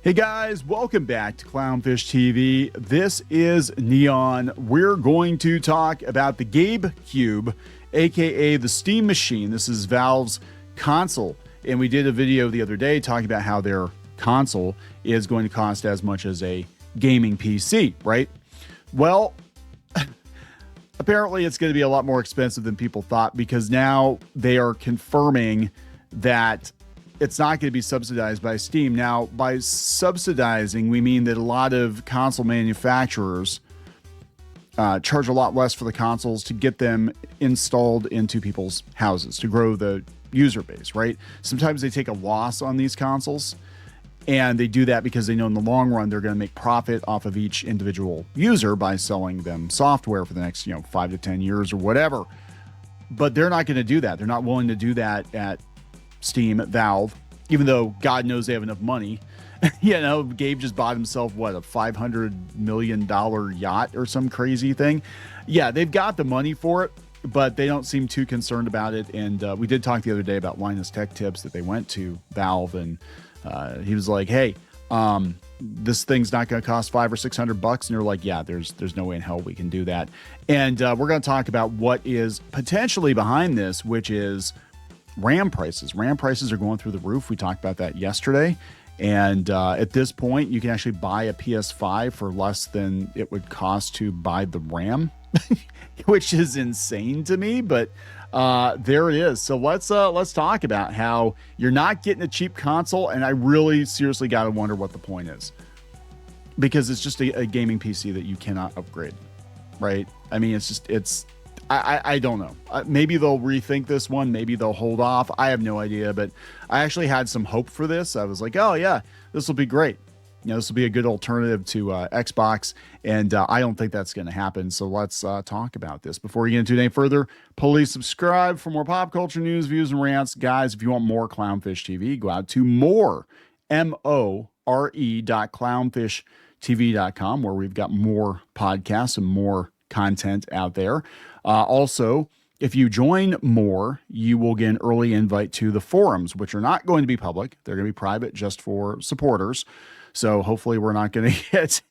Hey guys, welcome back to Clownfish TV. This is Kneon. We're going to talk about the Gabe Cube, aka the Steam Machine. This is Valve's console, and we did a video the other day talking about how their console is going to cost as much as a gaming PC, right? Well, apparently it's going to be a lot more expensive than people thought, because now they are confirming that it's not going to be subsidized by Steam. Now, by subsidizing, we mean that a lot of console manufacturers charge a lot less for the consoles to get them installed into people's houses to grow the user base, right? Sometimes they take a loss on these consoles, and they do that because they know in the long run they're going to make profit off of each individual user by selling them software for the next 5 to 10 years or whatever. But they're not going to do that. They're not willing to do that at Steam, at Valve, even though God knows they have enough money. Gabe just bought himself, what, a $500 million yacht or some crazy thing. Yeah, they've got the money for it, but they don't seem too concerned about it. And we did talk the other day about Linus Tech Tips, that they went to Valve, and he was like, hey, this thing's not going to cost $500 or $600. And they're like, yeah, there's no way in hell we can do that. And we're going to talk about what is potentially behind this, which is RAM prices. RAM prices are going through the roof. We talked about that yesterday. And at this point, you can actually buy a PS5 for less than it would cost to buy the RAM, which is insane to me. But there it is. So let's talk about how you're not getting a cheap console. And I really seriously got to wonder what the point is, because it's just a gaming PC that you cannot upgrade, right? I mean, I don't know. Maybe they'll rethink this one. Maybe they'll hold off. I have no idea, but I actually had some hope for this. I was like, oh yeah, this will be great. This will be a good alternative to Xbox, and I don't think that's going to happen. So let's talk about this. Before we get into it any further, please subscribe for more pop culture news, views, and rants. Guys, if you want more Clownfish TV, go out to more.clownfishtv.com, where we've got more podcasts and more content out there. Also, if you join more, you will get an early invite to the forums, which are not going to be public. They're going to be private, just for supporters. So hopefully we're not going to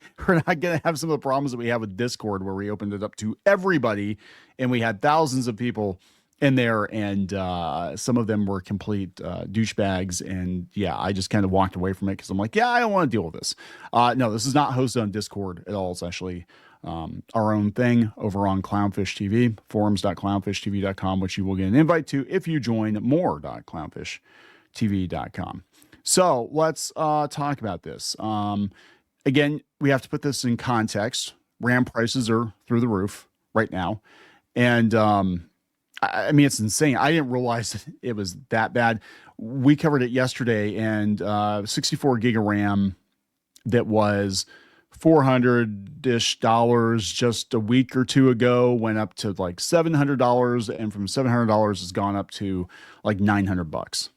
have some of the problems that we have with Discord, where we opened it up to everybody and we had thousands of people in there, and some of them were complete douchebags. And yeah, I just kind of walked away from it because I'm like, yeah, I don't want to deal with this. No, this is not hosted on Discord at all. It's actually our own thing over on Clownfish TV, forums.clownfishtv.com, which you will get an invite to if you join more.clownfishtv.com. So let's talk about this. Again, we have to put this in context. RAM prices are through the roof right now. And I mean, it's insane. I didn't realize it was that bad. We covered it yesterday, and 64 gig of RAM that was $400-ish just a week or two ago went up to like $700, and from $700 has gone up to like $900.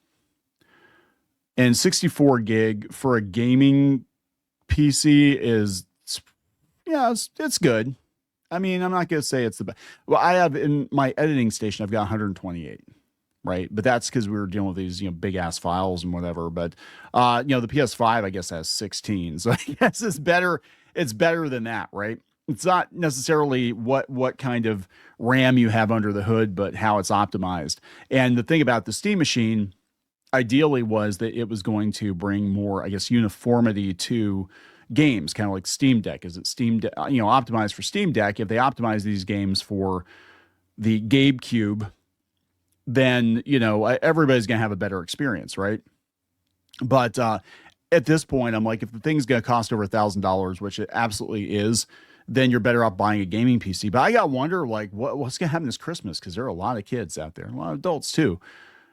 And 64 gig for a gaming PC is, it's good. I mean, I'm not going to say it's the best. Well, I have in my editing station, I've got 128, right? But that's because we were dealing with these, big ass files and whatever. But, the PS5, I guess, has 16. So I guess it's better. It's better than that, right? It's not necessarily what kind of RAM you have under the hood, but how it's optimized. And the thing about the Steam Machine, ideally, was that it was going to bring more, I guess, uniformity to games, kind of like Steam Deck. Is it Steam Deck, optimized for Steam Deck? If they optimize these games for the Gabe Cube, then, everybody's going to have a better experience, right? But at this point, I'm like, if the thing's going to cost over $1,000, which it absolutely is, then you're better off buying a gaming PC. But I got to wonder, like, what's going to happen this Christmas? Because there are a lot of kids out there, a lot of adults too,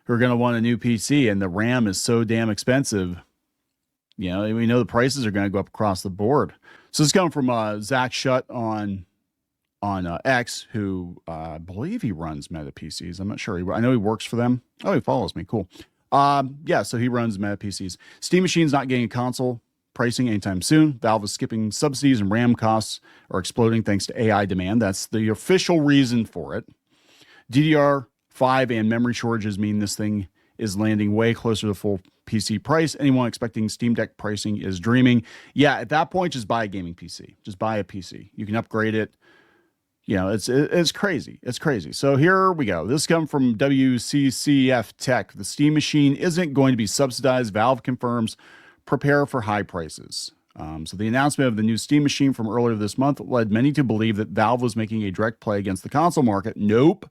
who are going to want a new PC, and the RAM is so damn expensive. We know the prices are going to go up across the board. So it's coming from Zach Shutt on X, who I believe he runs Meta PCs. I'm not sure. I know he works for them. Oh, he follows me. Cool. So he runs Meta PCs. Steam Machine's not getting a console pricing anytime soon. Valve is skipping subsidies, and RAM costs are exploding thanks to AI demand. That's the official reason for it. DDR5 and memory shortages mean this thing is landing way closer to the full PC price. Anyone expecting Steam Deck pricing is dreaming. Yeah, at that point, just buy a gaming PC. Just buy a PC. You can upgrade it. You know, it's crazy. It's crazy. So here we go. This comes from WCCF Tech. The Steam machine isn't going to be subsidized. Valve confirms, prepare for high prices. So the announcement of the new Steam machine from earlier this month led many to believe that Valve was making a direct play against the console market. Nope.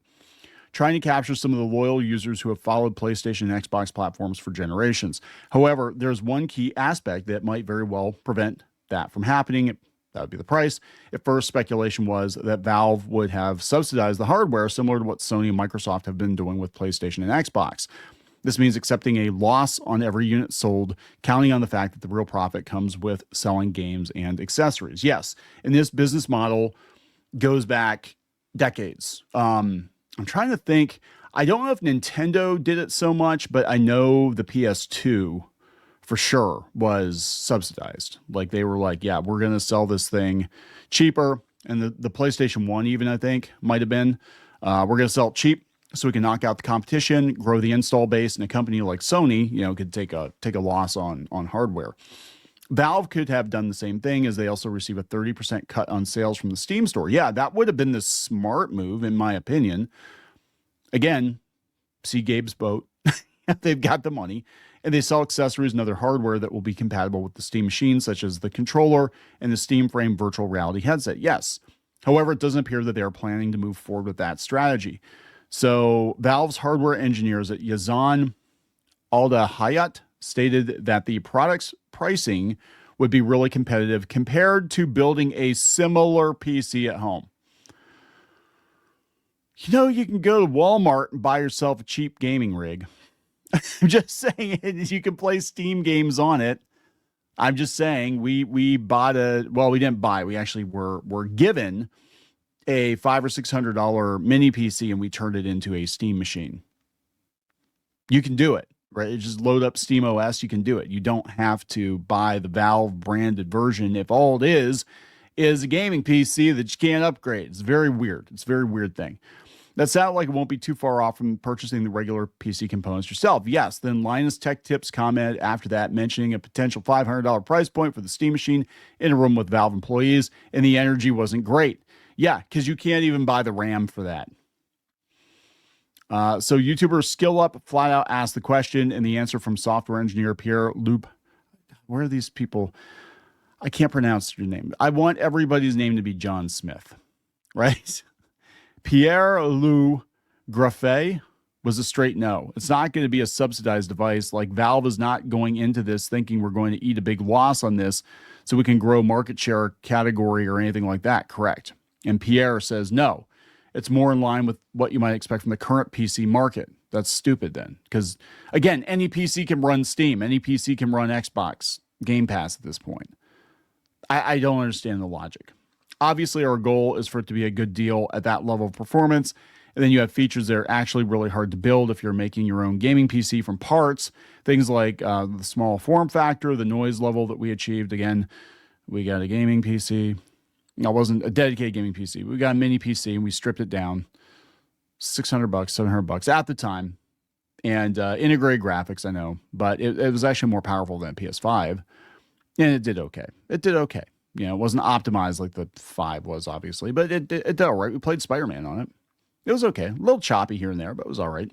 Trying to capture some of the loyal users who have followed PlayStation and Xbox platforms for generations. However, there's one key aspect that might very well prevent that from happening. That would be the price. At first, speculation was that Valve would have subsidized the hardware, similar to what Sony and Microsoft have been doing with PlayStation and Xbox. This means accepting a loss on every unit sold, counting on the fact that the real profit comes with selling games and accessories. Yes, and this business model goes back decades. I'm trying to think. I don't know if Nintendo did it so much, but I know the PS2 for sure was subsidized. Like they were like, yeah, we're going to sell this thing cheaper. And the PlayStation 1 even, I think, might have been. We're going to sell it cheap so we can knock out the competition, grow the install base, and a company like Sony, you know, could take a loss on hardware. Valve could have done the same thing, as they also receive a 30% cut on sales from the Steam store. Yeah, that would have been the smart move, in my opinion. Again, see Gabe's boat. They've got the money, and they sell accessories and other hardware that will be compatible with the Steam machine, such as the controller and the Steam Frame virtual reality headset. Yes. However, it doesn't appear that they are planning to move forward with that strategy. So Valve's hardware engineers at Yazan Aldahayat stated that the product's pricing would be really competitive compared to building a similar PC at home. You know, you can go to Walmart and buy yourself a cheap gaming rig. I'm just saying you can play Steam games on it. I'm just saying we bought we didn't buy. We actually were given a $500 or $600 mini PC, and we turned it into a Steam machine. You can do it, right? You just load up Steam OS. You can do it. You don't have to buy the Valve branded version if all it is a gaming PC that you can't upgrade. It's very weird. It's a very weird thing. That sounds like it won't be too far off from purchasing the regular PC components yourself. Yes, then Linus Tech Tips commented after that, mentioning a potential $500 price point for the Steam machine in a room with Valve employees, and the energy wasn't great. Yeah, because you can't even buy the RAM for that. So YouTuber Skill Up flat out asked the question, and the answer from software engineer Pierre Loop. Where are these people? I can't pronounce your name. I want everybody's name to be John Smith, right? Pierre Lou Graffet was a straight no. It's not going to be a subsidized device. Like Valve is not going into this thinking we're going to eat a big loss on this so we can grow market share category or anything like that. Correct. And Pierre says no. It's more in line with what you might expect from the current PC market. That's stupid then. Because again, any PC can run Steam. Any PC can run Xbox Game Pass at this point. I don't understand the logic. Obviously, our goal is for it to be a good deal at that level of performance. And then you have features that are actually really hard to build if you're making your own gaming PC from parts. Things like the small form factor, the noise level that we achieved. Again, we got a gaming PC. No, it wasn't a dedicated gaming PC. We got a mini PC and we stripped it down. $600, $700 at the time. And integrated graphics, I know. But it was actually more powerful than a PS5. And it did okay. It did okay. You know, it wasn't optimized like the 5 was, obviously, but it did all right. We played Spider-Man on it. It was okay. A little choppy here and there, but it was all right.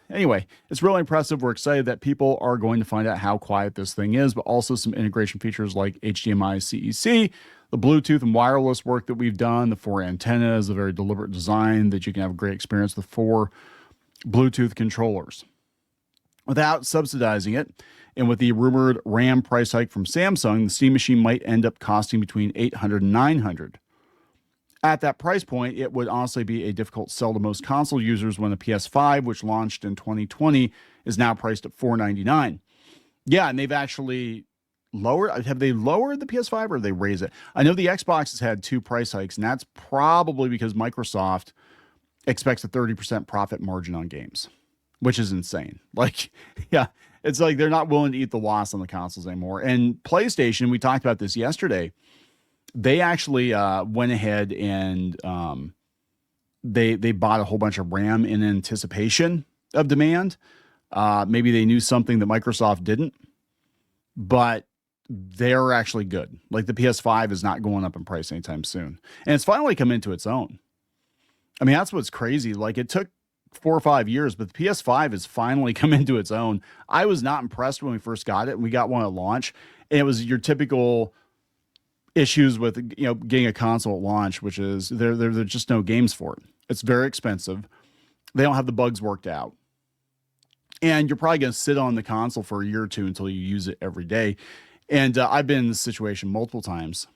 Anyway, it's really impressive. We're excited that people are going to find out how quiet this thing is, but also some integration features like HDMI, CEC, the Bluetooth and wireless work that we've done, the 4 antennas, a very deliberate design that you can have a great experience with 4 Bluetooth controllers. Without subsidizing it, and with the rumored RAM price hike from Samsung, the Steam machine might end up costing between $800 and $900. At that price point, it would honestly be a difficult sell to most console users when the PS5, which launched in 2020, is now priced at $499. Yeah, and they've actually lowered. Have they lowered the PS5 or have they raised it? I know the Xbox has had 2 price hikes, and that's probably because Microsoft expects a 30% profit margin on games, which is insane. Like, yeah, it's like they're not willing to eat the loss on the consoles anymore. And PlayStation, we talked about this yesterday, they actually went ahead and they bought a whole bunch of RAM in anticipation of demand. Maybe they knew something that Microsoft didn't, but they're actually good. Like the PS5 is not going up in price anytime soon. And it's finally come into its own. I mean, that's what's crazy. Like it took 4 or 5 years, but the PS5 has finally come into its own. I was not impressed when we first got it. We got one at launch, and it was your typical issues with, you know, getting a console at launch, which is there's just no games for it. It's very expensive. They don't have the bugs worked out. And you're probably going to sit on the console for a year or two until you use it every day. And I've been in this situation multiple times.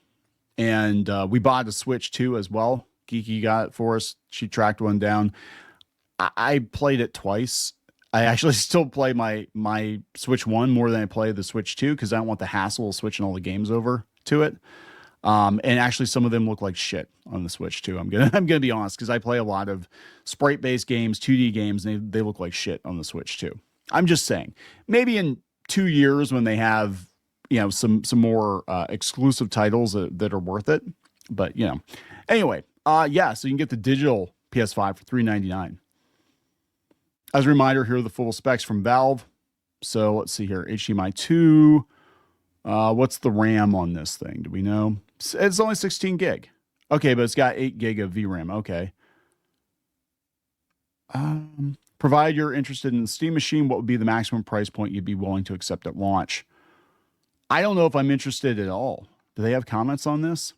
And we bought a Switch 2 as well. Geeky got it for us. She tracked one down. I played it twice. I actually still play my Switch 1 more than I play the Switch 2 because I don't want the hassle of switching all the games over to it. And actually, some of them look like shit on the Switch 2. I'm gonna be honest, because I play a lot of sprite-based games, 2D games, and they look like shit on the Switch 2. I'm just saying, maybe in 2 years when they have, you know, some more exclusive titles that are worth it. But you know, anyway, yeah. So you can get the digital PS5 for $399. As a reminder, here are the full specs from Valve. So let's see here, HDMI 2. What's the RAM on this thing? Do we know? It's only 16 gig. Okay, but it's got 8 gig of VRAM. Okay. Provided you're interested in the Steam Machine, what would be the maximum price point you'd be willing to accept at launch? I don't know if I'm interested at all. Do they have comments on this?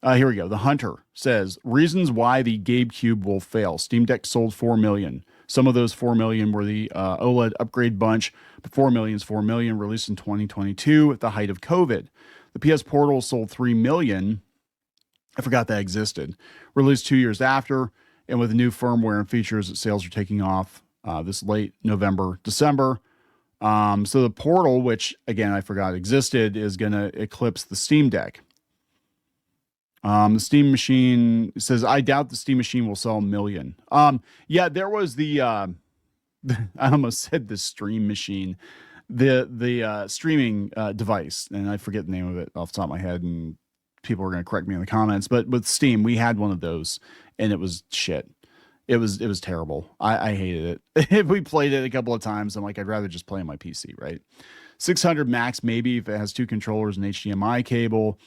Here we go. The Hunter says, reasons why the Gabe Cube will fail. Steam Deck sold 4 million. Some of those 4 million were the OLED upgrade bunch, but 4 million is 4 million, released in 2022 at the height of COVID. The PS Portal sold 3 million. I forgot that existed. Released 2 years after, and with the new firmware and features, sales are taking off this late November, December. So the Portal, which again I forgot existed, is going to eclipse the Steam Deck. The Steam Machine says, I doubt the Steam Machine will sell 1 million. Yeah, there was the, I almost said the Stream Machine, the streaming device, and I forget the name of it off the top of my head, and people are going to correct me in the comments, but with Steam, we had one of those, and it was shit. It was terrible. I hated it. We played it a couple of times. I'm like, I'd rather just play on my PC, right? 600 max, maybe, if it has 2 controllers and HDMI cable.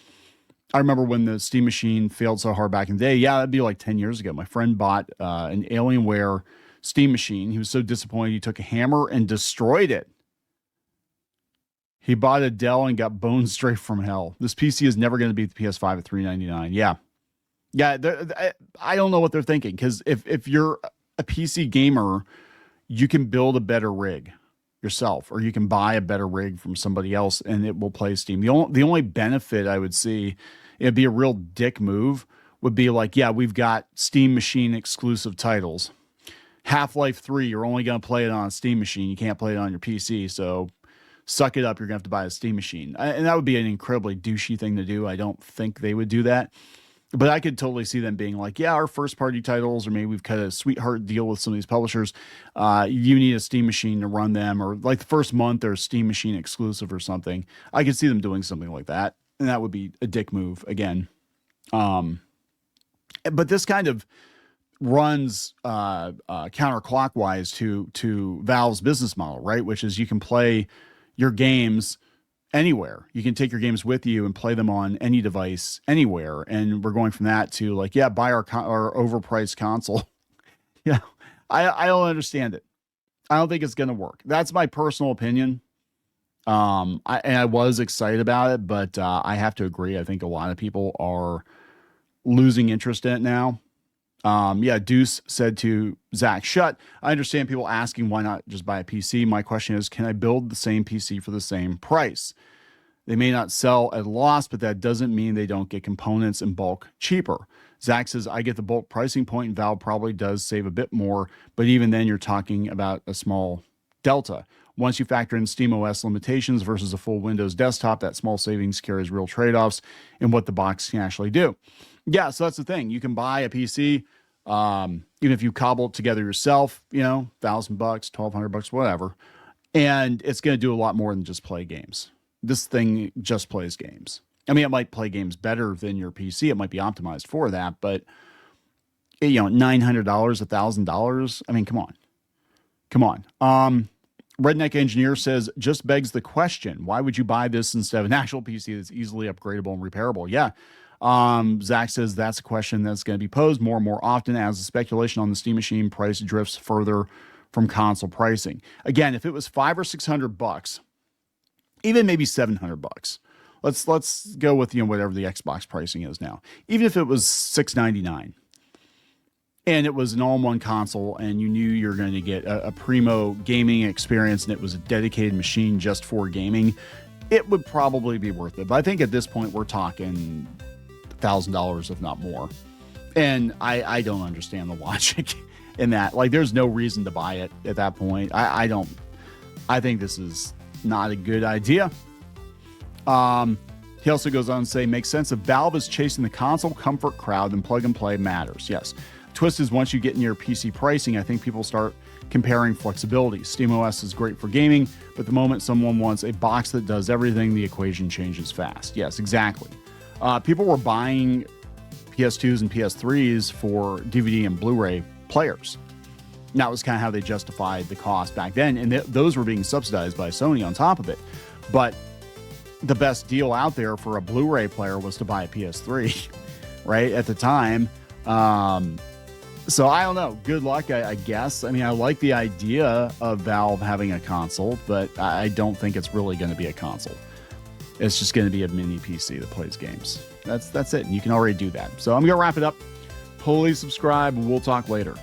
I remember when the Steam Machine failed so hard back in the day. Yeah, that'd be like 10 years ago. My friend bought an Alienware Steam Machine. He was so disappointed, he took a hammer and destroyed it. He bought a Dell and got boned straight from hell. This PC is never going to beat the PS5 at $399. Yeah. Yeah, I don't know what they're thinking, because if you're a PC gamer, you can build a better rig yourself, or you can buy a better rig from somebody else and it will play Steam. The only benefit I would see, it'd be a real dick move, would be like, yeah, we've got Steam Machine exclusive titles. Half-Life 3, you're only going to play it on a Steam Machine. You can't play it on your PC, so suck it up. You're going to have to buy a Steam Machine. And that would be an incredibly douchey thing to do. I don't think they would do that. But I could totally see them being like, yeah, our first-party titles, or maybe we've cut a sweetheart deal with some of these publishers. You need a Steam Machine to run them, or like the first month they're Steam Machine exclusive or something. I could see them doing something like that, and that would be a dick move again. But this kind of runs counterclockwise to Valve's business model, right? Which is you can play your games anywhere. You can take your games with you and play them on any device anywhere. And we're going from that to like, yeah, buy our overpriced console. Yeah, I don't understand it. I don't think it's going to work. That's my personal opinion. I was excited about it, but I have to agree. I think a lot of people are losing interest in it now. Yeah, Deuce said to Zach, shut. I understand people asking why not just buy a PC. My question is, can I build the same PC for the same price? They may not sell at a loss, but that doesn't mean they don't get components in bulk cheaper. Zach says, I get the bulk pricing point, and Valve probably does save a bit more, but even then you're talking about a small delta. Once you factor in SteamOS limitations versus a full Windows desktop, that small savings carries real trade-offs in what the box can actually do. Yeah, so that's the thing. You can buy a PC, even if you cobble it together yourself, you know, $1,000, $1,200, whatever, and it's going to do a lot more than just play games. This thing just plays games. I mean, it might play games better than your PC. It might be optimized for that, but you know, $900, $1,000. I mean, come on. Come on. Redneck Engineer says, just begs the question, why would you buy this instead of an actual PC that's easily upgradable and repairable? Yeah. Zach says that's a question that's going to be posed more and more often as the speculation on the Steam Machine price drifts further from console pricing. Again, if it was $500 or $600, even maybe $700, let's go with, whatever the Xbox pricing is now. Even if it was $699 and it was an all-in-one console and you knew you're going to get a primo gaming experience and it was a dedicated machine just for gaming, it would probably be worth it. But I think at this point we're talking $1,000, if not more. And I don't understand the logic in that. Like, there's no reason to buy it at that point. I think this is not a good idea. He also goes on to say, makes sense if Valve is chasing the console comfort crowd, then plug and play matters. Yes. Twist is once you get near PC pricing, I think people start comparing flexibility. SteamOS is great for gaming, but the moment someone wants a box that does everything, the equation changes fast. Yes, exactly. People were buying PS2s and PS3s for DVD and Blu-ray players. And that was kind of how they justified the cost back then, and those were being subsidized by Sony on top of it. But the best deal out there for a Blu-ray player was to buy a PS3, right, at the time. So I don't know. Good luck, I guess. I mean, I like the idea of Valve having a console, but I don't think it's really going to be a console. It's just going to be a mini PC that plays games. That's it. And you can already do that. So I'm going to wrap it up. Please subscribe. We'll talk later.